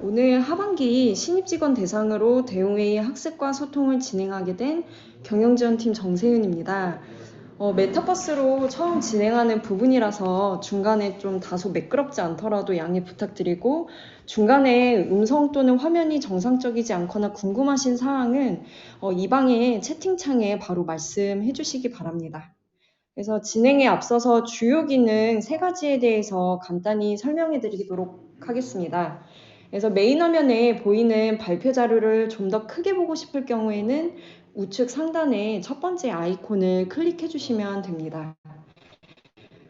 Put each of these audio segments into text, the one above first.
오늘 하반기 신입직원 대상으로 대웅회의 학습과 소통을 진행하게 된 경영지원팀 정세윤입니다. 메타버스로 처음 진행하는 부분이라서 중간에 좀 다소 매끄럽지 않더라도 양해 부탁드리고, 중간에 음성 또는 화면이 정상적이지 않거나 궁금하신 사항은 이 방의 채팅창에 바로 말씀해 주시기 바랍니다. 그래서 진행에 앞서서 주요 기능 3가지에 대해서 간단히 설명해 드리도록 하겠습니다. 그래서 메인 화면에 보이는 발표 자료를 좀 더 크게 보고 싶을 경우에는 우측 상단에 첫 번째 아이콘을 클릭해 주시면 됩니다.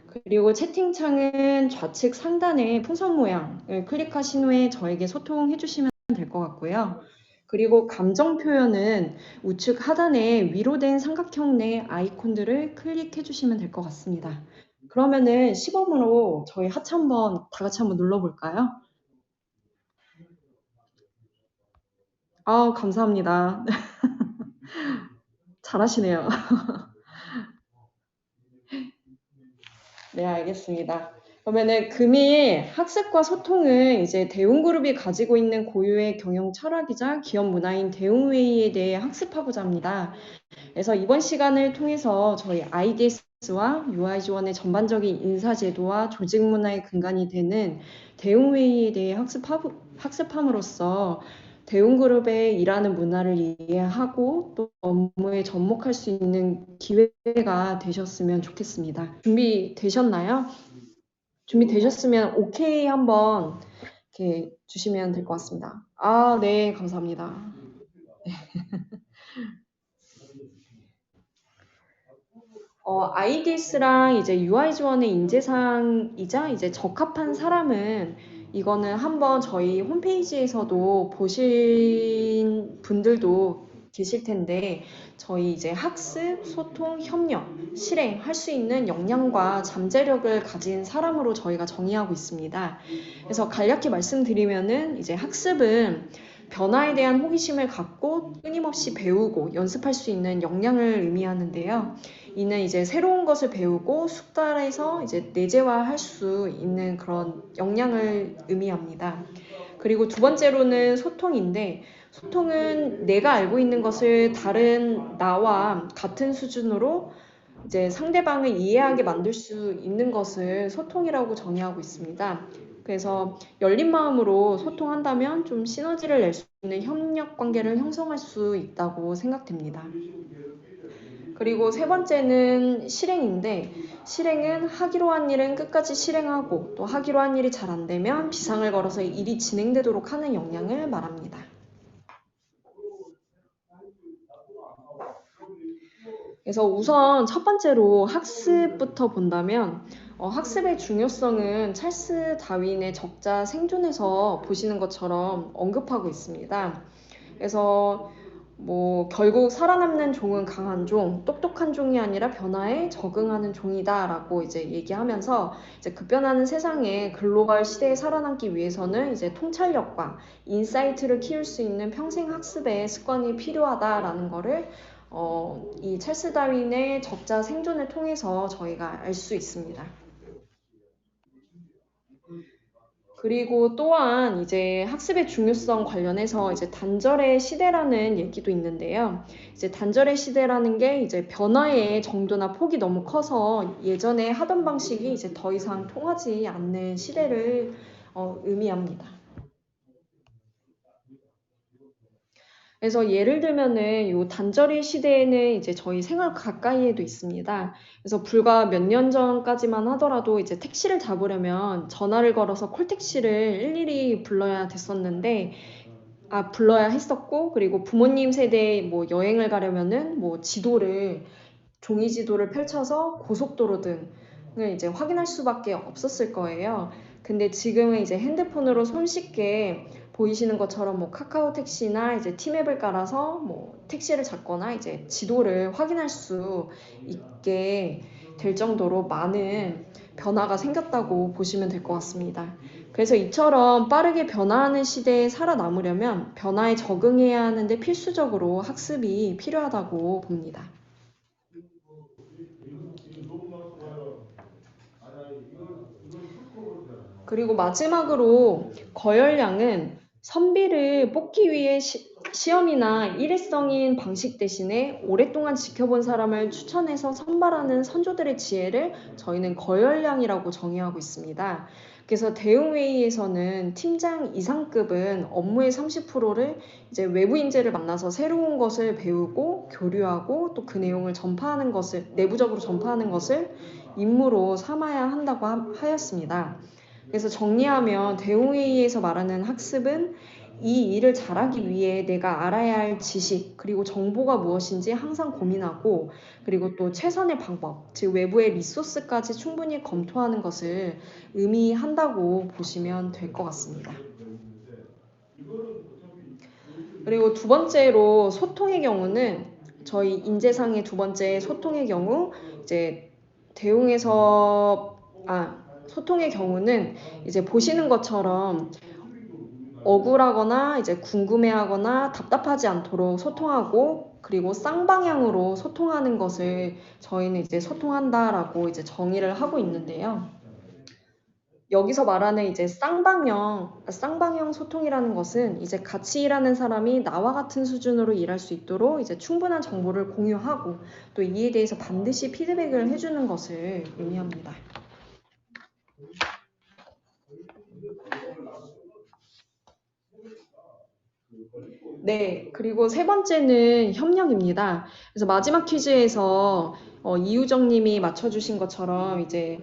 그리고 채팅창은 좌측 상단의 풍선 모양을 클릭하신 후에 저에게 소통해 주시면 될 것 같고요. 그리고 감정 표현은 우측 하단에 위로 된 삼각형 내 아이콘들을 클릭해 주시면 될 것 같습니다. 그러면은 시범으로 저희 하체 한번 다 같이 한번 눌러볼까요? 감사합니다. 잘하시네요. 네, 알겠습니다. 그러면은 금일 학습과 소통은 이제 대웅그룹이 가지고 있는 고유의 경영 철학이자 기업 문화인 대웅회의에 대해 학습하고자 합니다. 그래서 이번 시간을 통해서 저희 IDS와 UI 지원의 전반적인 인사 제도와 조직 문화의 근간이 되는 대웅회의에 대해 학습함으로써 대웅그룹의 일하는 문화를 이해하고 또 업무에 접목할 수 있는 기회가 되셨으면 좋겠습니다. 준비되셨나요? 준비되셨으면 오케이 한번 이렇게 주시면 될 것 같습니다. 네, 감사합니다. IDS랑 이제 UI 지원의 인재상이자 이제 적합한 사람은 이거는 한번 저희 홈페이지에서도 보신 분들도 계실 텐데, 저희 이제 학습, 소통, 협력, 실행할 수 있는 역량과 잠재력을 가진 사람으로 저희가 정의하고 있습니다. 그래서 간략히 말씀드리면은 이제 학습은 변화에 대한 호기심을 갖고 끊임없이 배우고 연습할 수 있는 역량을 의미하는데요. 이는 이제 새로운 것을 배우고 숙달해서 이제 내재화할 수 있는 그런 역량을 의미합니다. 그리고 두 번째로는 소통인데, 소통은 내가 알고 있는 것을 다른 나와 같은 수준으로 이제 상대방을 이해하게 만들 수 있는 것을 소통이라고 정의하고 있습니다. 그래서 열린 마음으로 소통한다면 좀 시너지를 낼 수 있는 협력 관계를 형성할 수 있다고 생각됩니다. 그리고 세 번째는 실행인데, 실행은 하기로 한 일은 끝까지 실행하고 또 하기로 한 일이 잘 안 되면 비상을 걸어서 일이 진행되도록 하는 역량을 말합니다. 그래서 우선 첫 번째로 학습부터 본다면, 학습의 중요성은 찰스 다윈의 적자 생존에서 보시는 것처럼 언급하고 있습니다. 그래서 결국 살아남는 종은 강한 종, 똑똑한 종이 아니라 변화에 적응하는 종이다라고 이제 얘기하면서, 이제 급변하는 세상에 글로벌 시대에 살아남기 위해서는 이제 통찰력과 인사이트를 키울 수 있는 평생 학습의 습관이 필요하다라는 거를 이 찰스 다윈의 적자 생존을 통해서 저희가 알 수 있습니다. 그리고 또한 이제 학습의 중요성 관련해서 이제 단절의 시대라는 얘기도 있는데요. 이제 단절의 시대라는 게 이제 변화의 정도나 폭이 너무 커서 예전에 하던 방식이 이제 더 이상 통하지 않는 시대를 의미합니다. 그래서 예를 들면은 요 단절의 시대에는 이제 저희 생활 가까이에도 있습니다. 그래서 불과 몇 년 전까지만 하더라도 이제 택시를 잡으려면 전화를 걸어서 콜택시를 일일이 불러야 됐었는데, 불러야 했었고, 그리고 부모님 세대에 여행을 가려면은 지도를, 종이 지도를 펼쳐서 고속도로 등을 이제 확인할 수밖에 없었을 거예요. 근데 지금은 이제 핸드폰으로 손쉽게 보이시는 것처럼 카카오 택시나 이제 티맵을 깔아서 택시를 잡거나 이제 지도를 확인할 수 있게 될 정도로 많은 변화가 생겼다고 보시면 될 것 같습니다. 그래서 이처럼 빠르게 변화하는 시대에 살아남으려면 변화에 적응해야 하는데 필수적으로 학습이 필요하다고 봅니다. 그리고 마지막으로 거열량은 선비를 뽑기 위해 시험이나 일회성인 방식 대신에 오랫동안 지켜본 사람을 추천해서 선발하는 선조들의 지혜를 저희는 거열량이라고 정의하고 있습니다. 그래서 대응회의에서는 팀장 이상급은 업무의 30%를 이제 외부 인재를 만나서 새로운 것을 배우고 교류하고 또 그 내용을 전파하는 것을 내부적으로 전파하는 것을 임무로 삼아야 한다고 하였습니다. 그래서 정리하면 대웅회의에서 말하는 학습은 이 일을 잘하기 위해 내가 알아야 할 지식 그리고 정보가 무엇인지 항상 고민하고 그리고 또 최선의 방법, 즉 외부의 리소스까지 충분히 검토하는 것을 의미한다고 보시면 될 것 같습니다. 그리고 두 번째로 소통의 경우는 저희 인재상의 두 번째 소통의 경우 이제 대웅에서 소통의 경우는 이제 보시는 것처럼 억울하거나 이제 궁금해하거나 답답하지 않도록 소통하고 그리고 쌍방향으로 소통하는 것을 저희는 이제 소통한다라고 이제 정의를 하고 있는데요. 여기서 말하는 이제 쌍방향 소통이라는 것은 이제 같이 일하는 사람이 나와 같은 수준으로 일할 수 있도록 이제 충분한 정보를 공유하고 또 이에 대해서 반드시 피드백을 해주는 것을 의미합니다. 네, 그리고 세 번째는 협력입니다. 그래서 마지막 퀴즈에서 이유정 님이 맞춰주신 것처럼 이제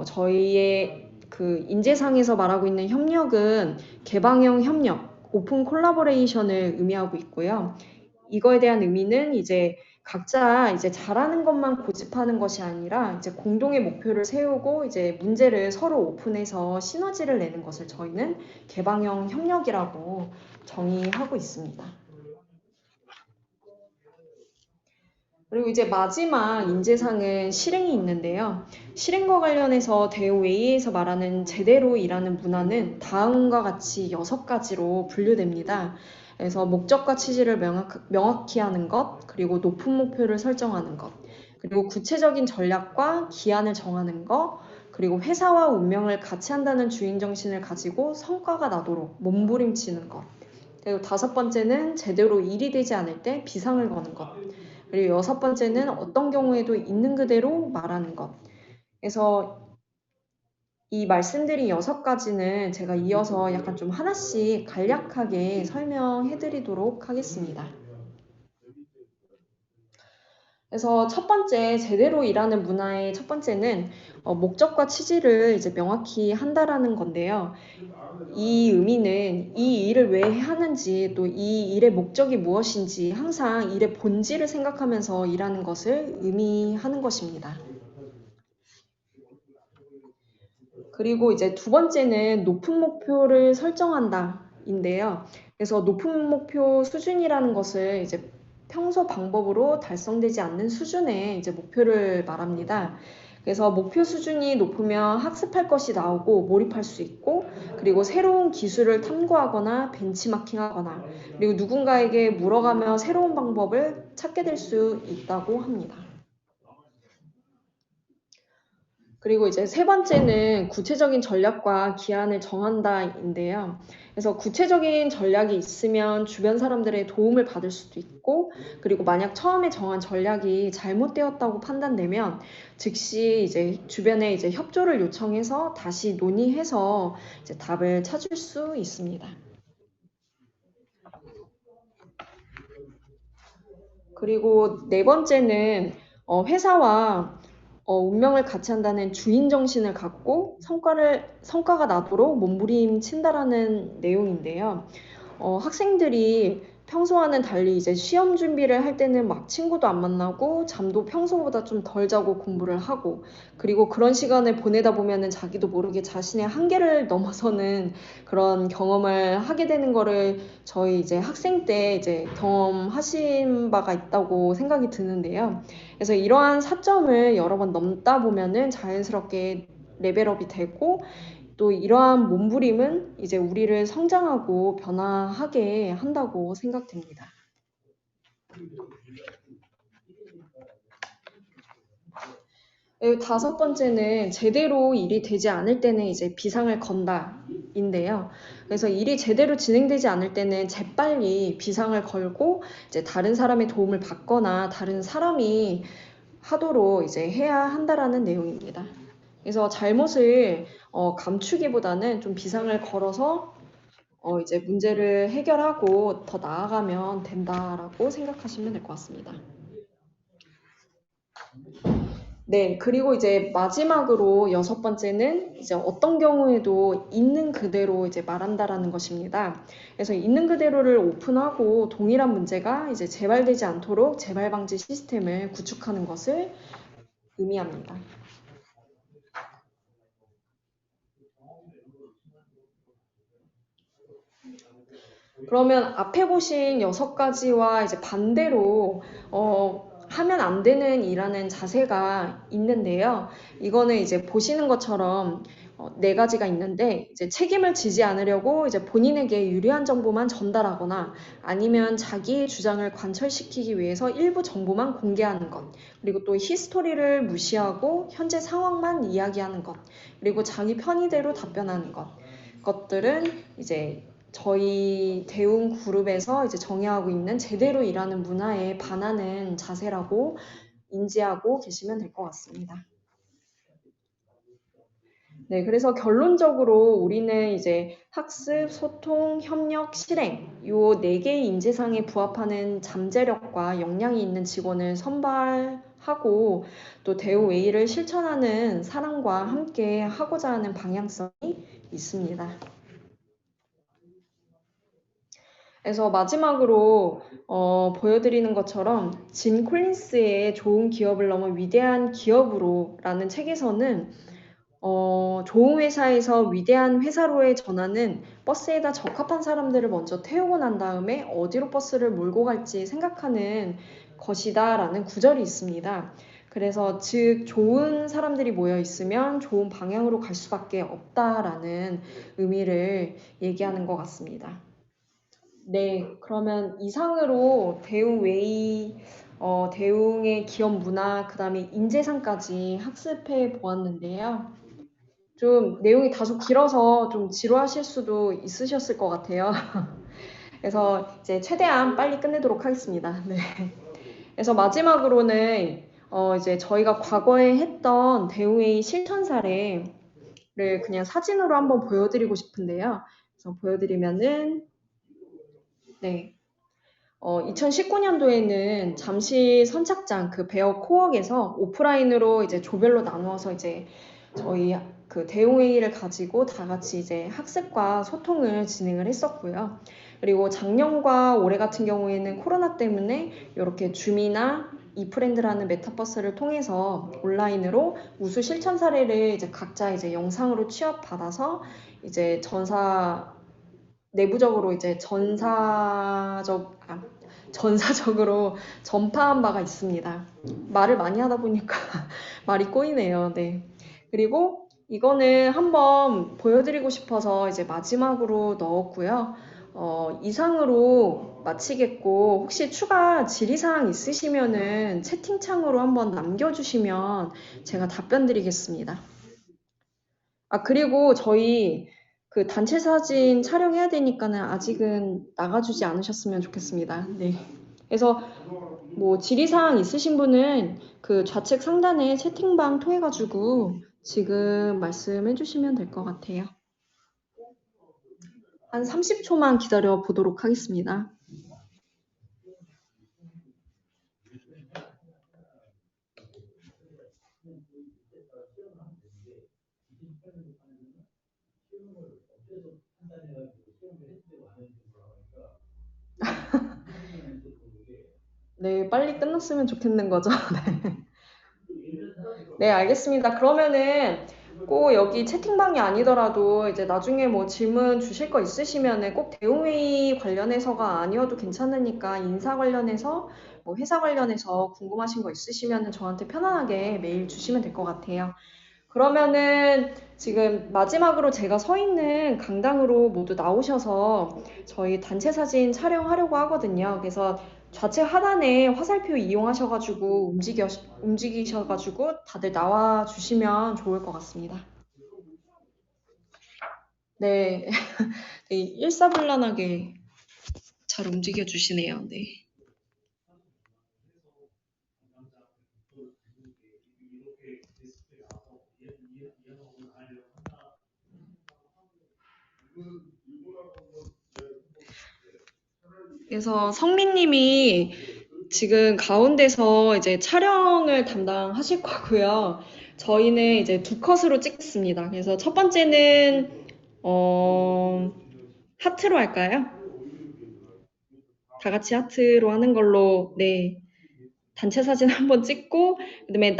저희의 그 인재상에서 말하고 있는 협력은 개방형 협력, 오픈 콜라보레이션을 의미하고 있고요. 이거에 대한 의미는 이제 각자 이제 잘하는 것만 고집하는 것이 아니라 이제 공동의 목표를 세우고 이제 문제를 서로 오픈해서 시너지를 내는 것을 저희는 개방형 협력이라고 정의하고 있습니다. 그리고 이제 마지막 인재상은 실행이 있는데요. 실행과 관련해서 대우웨이에서 말하는 제대로 일하는 문화는 다음과 같이 6가지로 분류됩니다. 그래서 목적과 취지를 명확히 하는 것, 그리고 높은 목표를 설정하는 것, 그리고 구체적인 전략과 기한을 정하는 것, 그리고 회사와 운명을 같이 한다는 주인 정신을 가지고 성과가 나도록 몸부림치는 것. 그리고 5번째는 제대로 일이 되지 않을 때 비상을 거는 것. 그리고 6번째는 어떤 경우에도 있는 그대로 말하는 것. 그래서 이 말씀드린 6가지는 제가 이어서 약간 좀 하나씩 간략하게 설명해 드리도록 하겠습니다. 그래서 첫 번째, 제대로 일하는 문화의 첫 번째는 목적과 취지를 이제 명확히 한다라는 건데요. 이 의미는 이 일을 왜 하는지 또 이 일의 목적이 무엇인지 항상 일의 본질을 생각하면서 일하는 것을 의미하는 것입니다. 그리고 이제 두 번째는 높은 목표를 설정한다인데요. 그래서 높은 목표 수준이라는 것을 이제 평소 방법으로 달성되지 않는 수준의 이제 목표를 말합니다. 그래서 목표 수준이 높으면 학습할 것이 나오고 몰입할 수 있고 그리고 새로운 기술을 탐구하거나 벤치마킹하거나 그리고 누군가에게 물어가며 새로운 방법을 찾게 될 수 있다고 합니다. 그리고 이제 세 번째는 구체적인 전략과 기한을 정한다인데요. 그래서 구체적인 전략이 있으면 주변 사람들의 도움을 받을 수도 있고, 그리고 만약 처음에 정한 전략이 잘못되었다고 판단되면 즉시 이제 주변에 이제 협조를 요청해서 다시 논의해서 이제 답을 찾을 수 있습니다. 그리고 네 번째는 회사와 운명을 같이 한다는 주인 정신을 갖고 성과가 나도록 몸부림친다라는 내용인데요. 학생들이 평소와는 달리 이제 시험 준비를 할 때는 막 친구도 안 만나고 잠도 평소보다 좀 덜 자고 공부를 하고 그리고 그런 시간을 보내다 보면은 자기도 모르게 자신의 한계를 넘어서는 그런 경험을 하게 되는 거를 저희 이제 학생 때 이제 경험하신 바가 있다고 생각이 드는데요. 그래서 이러한 사점을 여러 번 넘다 보면은 자연스럽게 레벨업이 되고 또 이러한 몸부림은 이제 우리를 성장하고 변화하게 한다고 생각됩니다. 다섯 번째는 제대로 일이 되지 않을 때는 이제 비상을 건다인데요. 그래서 일이 제대로 진행되지 않을 때는 재빨리 비상을 걸고 이제 다른 사람의 도움을 받거나 다른 사람이 하도록 이제 해야 한다라는 내용입니다. 그래서 잘못을 감추기보다는 좀 비상을 걸어서 이제 문제를 해결하고 더 나아가면 된다라고 생각하시면 될 것 같습니다. 네, 그리고 이제 마지막으로 여섯 번째는 이제 어떤 경우에도 있는 그대로 이제 말한다라는 것입니다. 그래서 있는 그대로를 오픈하고 동일한 문제가 이제 재발되지 않도록 재발 방지 시스템을 구축하는 것을 의미합니다. 그러면 앞에 보신 여섯 가지와 이제 반대로 하면 안 되는 일하는 자세가 있는데요. 이거는 이제 보시는 것처럼 네 가지가 있는데 이제 책임을 지지 않으려고 이제 본인에게 유리한 정보만 전달하거나 아니면 자기의 주장을 관철시키기 위해서 일부 정보만 공개하는 것, 그리고 또 히스토리를 무시하고 현재 상황만 이야기하는 것, 그리고 자기 편의대로 답변하는 것들은 이제 저희 대웅 그룹에서 이제 정의하고 있는 제대로 일하는 문화에 반하는 자세라고 인지하고 계시면 될 것 같습니다. 네, 그래서 결론적으로 우리는 이제 학습, 소통, 협력, 실행, 요 네 개의 인재상에 부합하는 잠재력과 역량이 있는 직원을 선발하고 또 대우 웨이를 실천하는 사람과 함께 하고자 하는 방향성이 있습니다. 그래서 마지막으로 보여드리는 것처럼 짐 콜린스의 좋은 기업을 넘어 위대한 기업으로라는 책에서는 좋은 회사에서 위대한 회사로의 전환은 버스에다 적합한 사람들을 먼저 태우고 난 다음에 어디로 버스를 몰고 갈지 생각하는 것이다라는 구절이 있습니다. 그래서 즉 좋은 사람들이 모여 있으면 좋은 방향으로 갈 수밖에 없다라는 의미를 얘기하는 것 같습니다. 네, 그러면 이상으로 대웅 웨이, 대웅의 기업 문화, 그 다음에 인재상까지 학습해 보았는데요. 좀 내용이 다소 길어서 좀 지루하실 수도 있으셨을 것 같아요. 그래서 이제 최대한 빨리 끝내도록 하겠습니다. 네. 그래서 마지막으로는 이제 저희가 과거에 했던 대웅의 실천 사례를 그냥 사진으로 한번 보여드리고 싶은데요. 그래서 보여드리면은, 네. 2019년도에는 잠실 선착장 그 베어 코웍에서 오프라인으로 이제 조별로 나누어서 이제 저희 그 대응회의를 가지고 다 같이 이제 학습과 소통을 진행을 했었고요. 그리고 작년과 올해 같은 경우에는 코로나 때문에 이렇게 줌이나 이프렌드라는 메타버스를 통해서 온라인으로 우수 실천 사례를 이제 각자 이제 영상으로 취합받아서 이제 내부적으로 이제 전사적으로 전파한 바가 있습니다. 말을 많이 하다 보니까 말이 꼬이네요. 네. 그리고 이거는 한번 보여드리고 싶어서 이제 마지막으로 넣었고요. 이상으로 마치겠고, 혹시 추가 질의사항 있으시면은 채팅창으로 한번 남겨주시면 제가 답변 드리겠습니다. 그리고 저희 그 단체 사진 촬영해야 되니까는 아직은 나가주지 않으셨으면 좋겠습니다. 네. 그래서 뭐 질의사항 있으신 분은 그 좌측 상단에 채팅방 통해가지고 지금 말씀해 주시면 될 것 같아요. 한 30초만 기다려 보도록 하겠습니다. 네, 빨리 끝났으면 좋겠는 거죠. 네. 네, 알겠습니다. 그러면은 꼭 여기 채팅방이 아니더라도 이제 나중에 뭐 질문 주실 거 있으시면은 꼭 대응회의 관련해서가 아니어도 괜찮으니까 인사 관련해서 뭐 회사 관련해서 궁금하신 거 있으시면은 저한테 편안하게 메일 주시면 될 것 같아요. 그러면은 지금 마지막으로 제가 서 있는 강당으로 모두 나오셔서 저희 단체 사진 촬영하려고 하거든요. 그래서 좌측 하단에 화살표 이용하셔가지고 움직이셔가지고 다들 나와 주시면 좋을 것 같습니다. 네, 네, 일사불란하게 잘 움직여 주시네요. 네. 그래서 성민님이 지금 가운데서 이제 촬영을 담당하실 거고요. 저희는 이제 두 컷으로 찍습니다. 그래서 첫 번째는 어, 하트로 할까요? 다 같이 하트로 하는 걸로, 네. 단체 사진 한번 찍고, 그다음에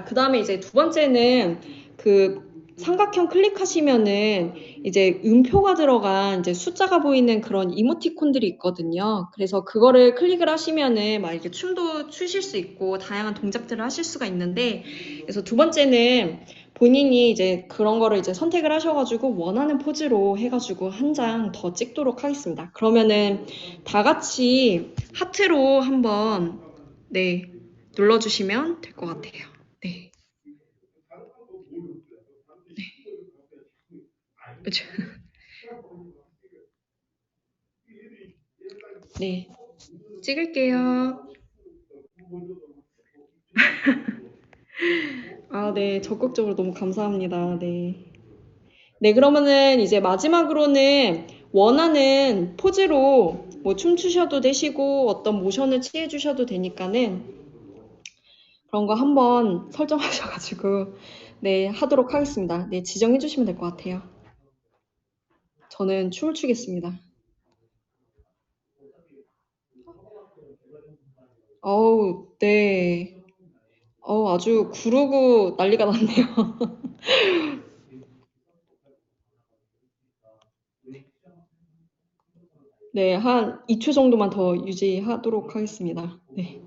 그다음에 이제 두 번째는 그 삼각형 클릭하시면은 이제 음표가 들어간 이제 숫자가 보이는 그런 이모티콘들이 있거든요. 그래서 그거를 클릭을 하시면은 막 이렇게 춤도 추실 수 있고 다양한 동작들을 하실 수가 있는데, 그래서 두 번째는 본인이 이제 그런 거를 이제 선택을 하셔가지고 원하는 포즈로 해가지고 한 장 더 찍도록 하겠습니다. 그러면은 다 같이 하트로 한번 네, 눌러주시면 될 것 같아요. 네, 그쵸. 네, 찍을게요. 아, 네, 적극적으로 너무 감사합니다. 네. 네, 그러면은 이제 마지막으로는 원하는 포즈로 뭐 춤추셔도 되시고 어떤 모션을 취해 주셔도 되니까는 그런 거 한번 설정하셔가지고 네, 하도록 하겠습니다. 네, 지정해 주시면 될 것 같아요. 저는 춤을 추겠습니다. 어우, 네. 아주 구르고 난리가 났네요. 네, 한 2초 정도만 더 유지하도록 하겠습니다. 네.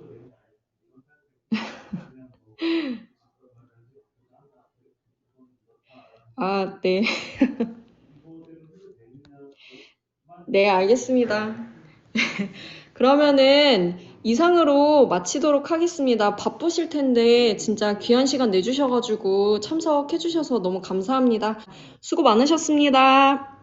아, 네. 네, 알겠습니다. 그러면은 이상으로 마치도록 하겠습니다. 바쁘실 텐데 진짜 귀한 시간 내주셔가지고 참석해주셔서 너무 감사합니다. 수고 많으셨습니다.